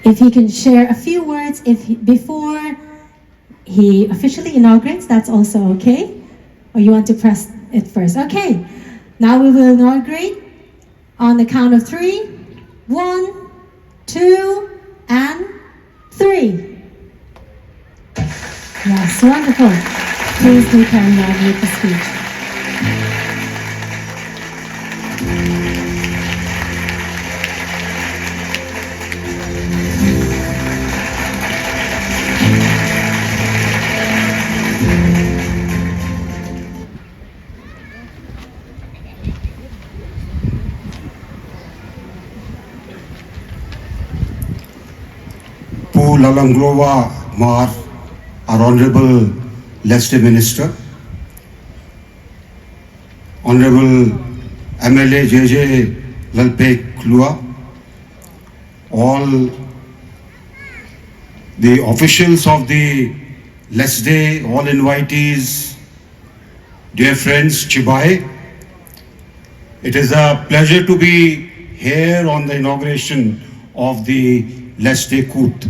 If he can share a few words before he officially inaugurates, that's also okay. Or you want to press it first? Okay. Now we will inaugurate on the count of 3. 1, 2, and 3. Yes, wonderful. Please do carry on with the speech. Lalanglova Mar, our Honorable Leicester Minister, Honorable MLA JJ Lalpek Lua, all the officials of the Leicester, all invitees, dear friends, Chibai. It is a pleasure to be here on the inauguration of the Leicester Court.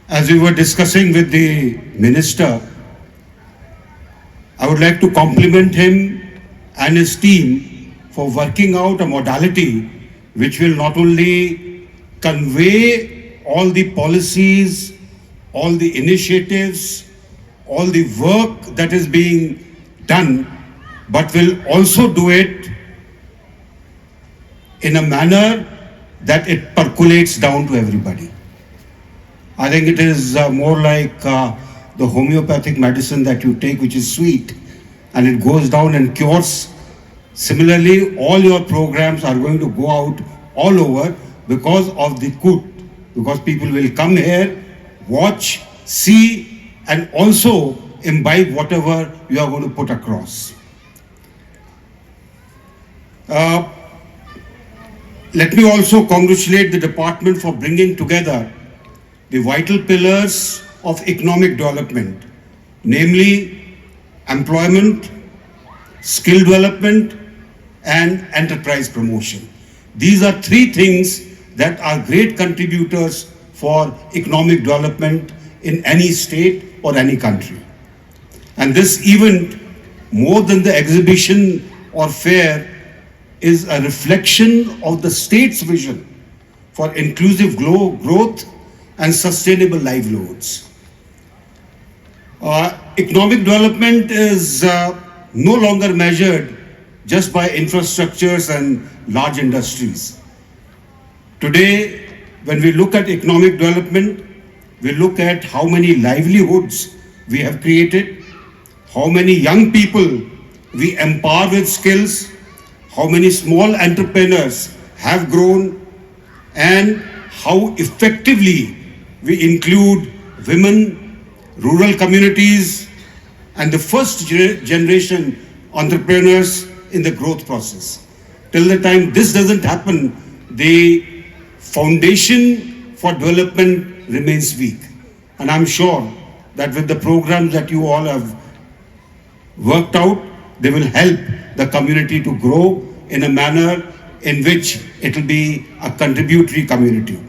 As we were discussing with the minister, I would like to compliment him and his team for working out a modality which will not only convey all the policies, all the initiatives, all the work that is being done, but will also do it in a manner that it percolates down to everybody. I think it is more like the homeopathic medicine that you take, which is sweet, and it goes down and cures. Similarly, all your programs are going to go out all over because of the Court, because people will come here, watch, see, and also imbibe whatever you are going to put across. Let me also congratulate the department for bringing together the vital pillars of economic development, namely employment, skill development, and enterprise promotion. These are 3 things that are great contributors for economic development in any state or any country. And this event, more than the exhibition or fair, is a reflection of the state's vision for inclusive growth and sustainable livelihoods. Economic development is no longer measured just by infrastructures and large industries. Today, when we look at economic development, we look at how many livelihoods we have created, how many young people we empower with skills, how many small entrepreneurs have grown, and how effectively we include women, rural communities, and the first generation entrepreneurs in the growth process. Till the time this doesn't happen, the foundation for development remains weak. And I'm sure that with the programs that you all have worked out, they will help the community to grow in a manner in which it will be a contributory community.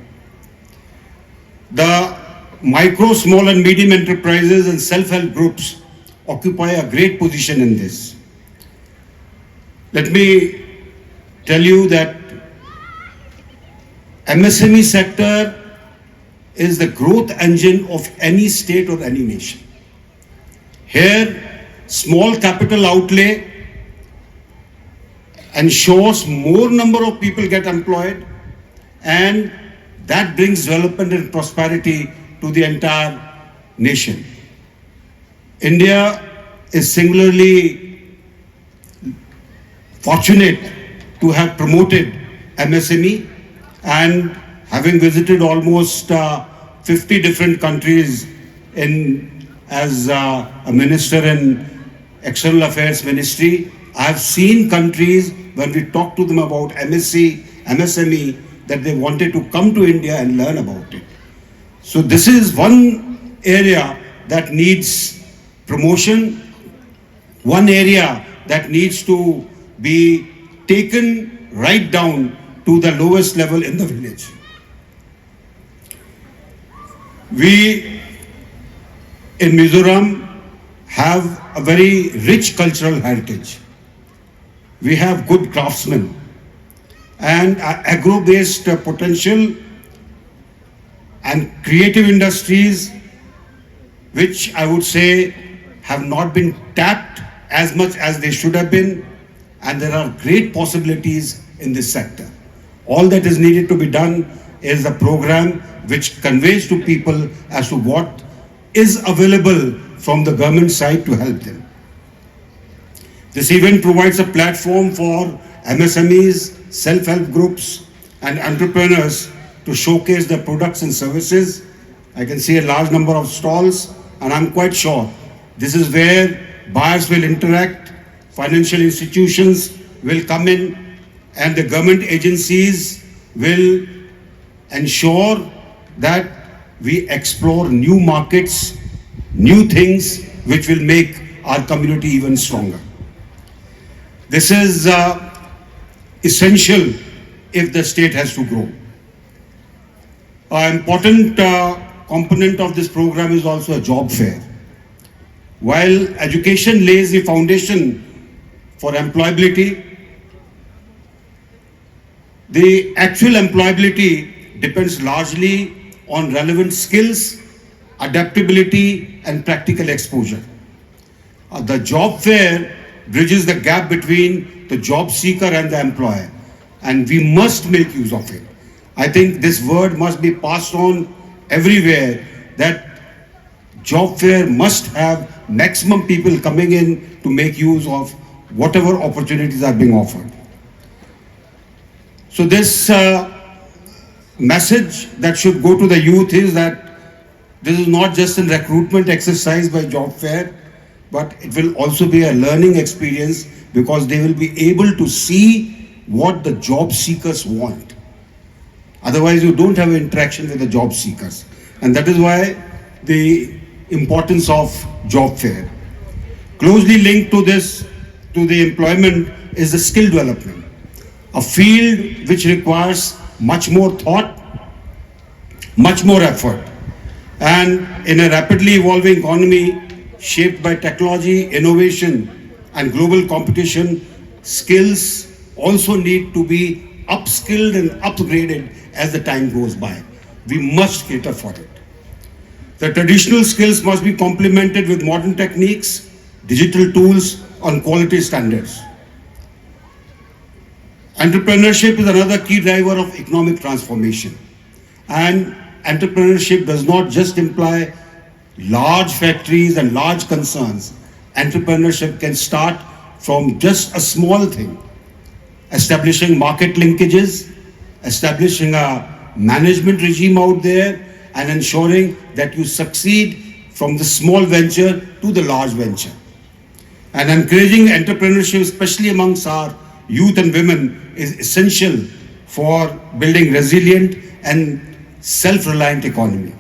The micro, small and medium enterprises and self-help groups occupy a great position in this. Let me tell you that MSME sector is the growth engine of any state or any nation. Here, small capital outlay ensures more number of people get employed, and that brings development and prosperity to the entire nation. India is singularly fortunate to have promoted MSME, and having visited almost 50 different countries as a minister in External Affairs Ministry, I have seen countries when we talk to them about MSME, that they wanted to come to India and learn about it. So this is one area that needs promotion, one area that needs to be taken right down to the lowest level in the village. We in Mizoram have a very rich cultural heritage. We have good craftsmen and agro-based potential and creative industries, which I would say have not been tapped as much as they should have been, and there are great possibilities in this sector. All that is needed to be done is a program which conveys to people as to what is available from the government side to help them. This event provides a platform for MSMEs, self-help groups and entrepreneurs to showcase their products and services. I can see a large number of stalls, and I'm quite sure this is where buyers will interact, financial institutions will come in, and the government agencies will ensure that we explore new markets, new things which will make our community even stronger. This is essential if the state has to grow. An important component of this program is also a job fair. While education lays the foundation for employability, the actual employability depends largely on relevant skills, adaptability, and practical exposure. The job fair bridges the gap between the job seeker and the employer, and we must make use of it. I think this word must be passed on everywhere, that job fair must have maximum people coming in to make use of whatever opportunities are being offered. So this message that should go to the youth is that this is not just a recruitment exercise by job fair, but it will also be a learning experience, because they will be able to see what the job seekers want. Otherwise, you don't have interaction with the job seekers. And that is why the importance of job fair. Closely linked to this, to the employment, is the skill development, a field which requires much more thought, much more effort. And in a rapidly evolving economy shaped by technology, innovation, and global competition, skills also need to be upskilled and upgraded as the time goes by. We must cater for it. The traditional skills must be complemented with modern techniques, digital tools, and quality standards. Entrepreneurship is another key driver of economic transformation. And entrepreneurship does not just imply large factories and large concerns. Entrepreneurship can start from just a small thing, establishing market linkages, establishing a management regime out there, and ensuring that you succeed from the small venture to the large venture. And encouraging entrepreneurship, especially amongst our youth and women, is essential for building resilient and self-reliant economy.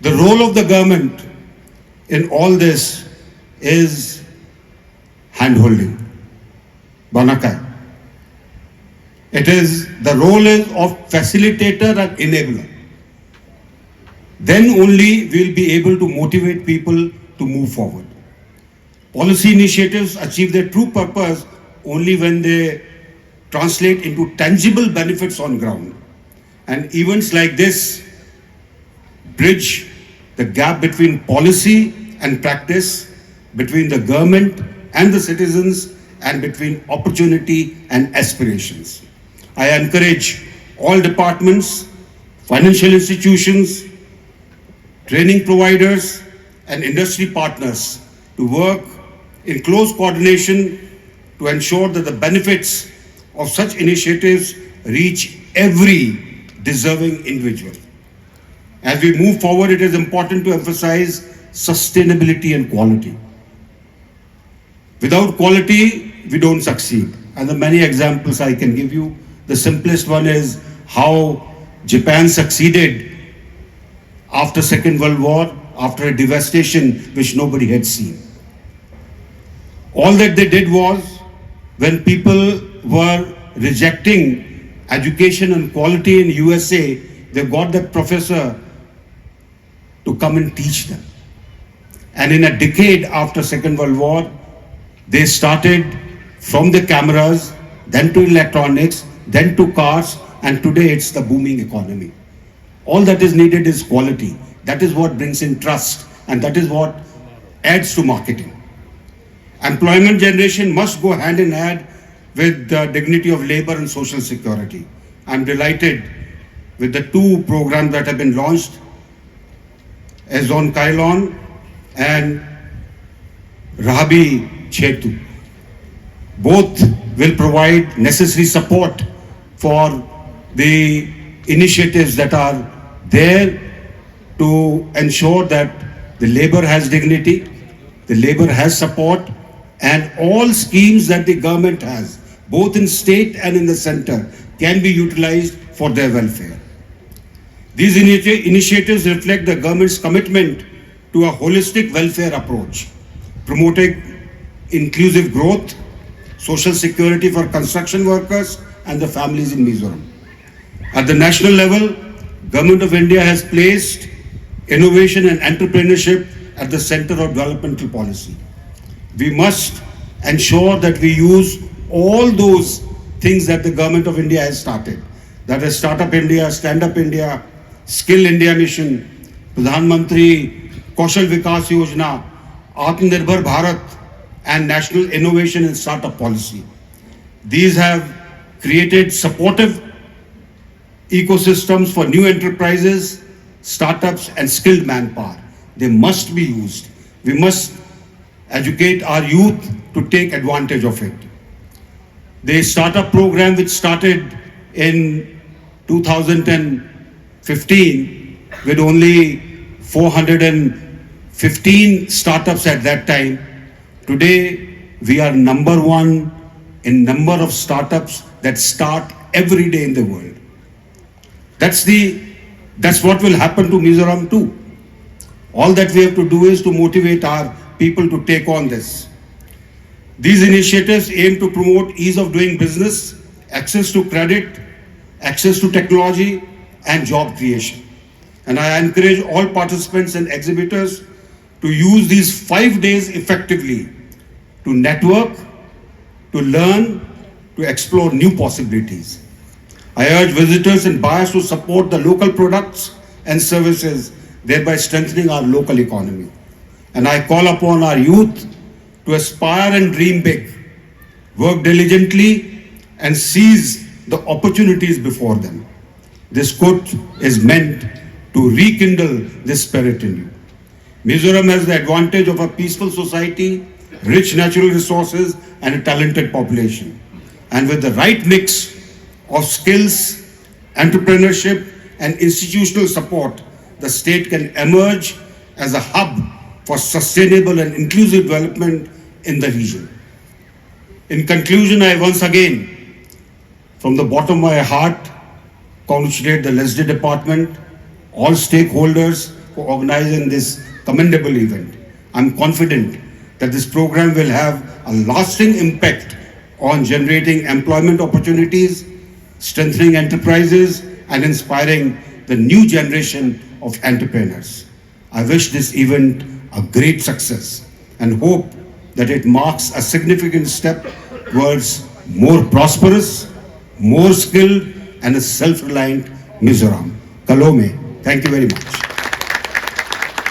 The role of the government in all this is hand-holding, Banakai. It is the role of facilitator and enabler. Then only we'll be able to motivate people to move forward. Policy initiatives achieve their true purpose only when they translate into tangible benefits on ground. And events like this bridge the gap between policy and practice, between the government and the citizens, and between opportunity and aspirations. I encourage all departments, financial institutions, training providers, and industry partners to work in close coordination to ensure that the benefits of such initiatives reach every deserving individual. As we move forward, it is important to emphasize sustainability and quality. Without quality, we don't succeed. And there are many examples I can give you. The simplest one is how Japan succeeded after Second World War, after a devastation which nobody had seen. All that they did was, when people were rejecting education and quality in USA, they got that professor to come and teach them. And in a decade after Second World War, they started from the cameras, then to electronics, then to cars, and today it's the booming economy. All that is needed is quality. That is what brings in trust, and that is what adds to marketing. Employment generation must go hand in hand with the dignity of labor and social security. I'm delighted with the two programs that have been launched, Azon Kailon and Rahabi Chetu. Both will provide necessary support for the initiatives that are there to ensure that the labor has dignity, the labor has support, and all schemes that the government has, both in state and in the center, can be utilized for their welfare. These initiatives reflect the government's commitment to a holistic welfare approach, promoting inclusive growth, social security for construction workers and the families in Mizoram. At the national level, Government of India has placed innovation and entrepreneurship at the center of developmental policy. We must ensure that we use all those things that the Government of India has started. That is Startup India, Stand Up India, Skill India Mission, Pradhan Mantri Kaushal Vikas Yojana, Atmanirbhar Bharat, and National Innovation and Startup Policy. These have created supportive ecosystems for new enterprises, startups, and skilled manpower. They must be used. We must educate our youth to take advantage of it. The startup program, which started in 2015 with only 415 startups at that time, today we are number one in number of startups that start every day in the world. That's what will happen to Mizoram too. All that we have to do is to motivate our people to take on this. These initiatives aim to promote ease of doing business, access to credit, access to technology, and job creation. And I encourage all participants and exhibitors to use these 5 days effectively to network, to learn, to explore new possibilities. I urge visitors and buyers to support the local products and services, thereby strengthening our local economy. And I call upon our youth to aspire and dream big, work diligently, and seize the opportunities before them. This quote is meant to rekindle this spirit in you. Mizoram has the advantage of a peaceful society, rich natural resources, and a talented population. And with the right mix of skills, entrepreneurship, and institutional support, the state can emerge as a hub for sustainable and inclusive development in the region. In conclusion, I once again, from the bottom of my heart, congratulate the Legislative Department, all stakeholders for organizing this commendable event. I'm confident that this program will have a lasting impact on generating employment opportunities, strengthening enterprises, and inspiring the new generation of entrepreneurs. I wish this event a great success and hope that it marks a significant step towards more prosperous, more skilled, and a self-reliant Mizoram. Kalome. Thank you very much.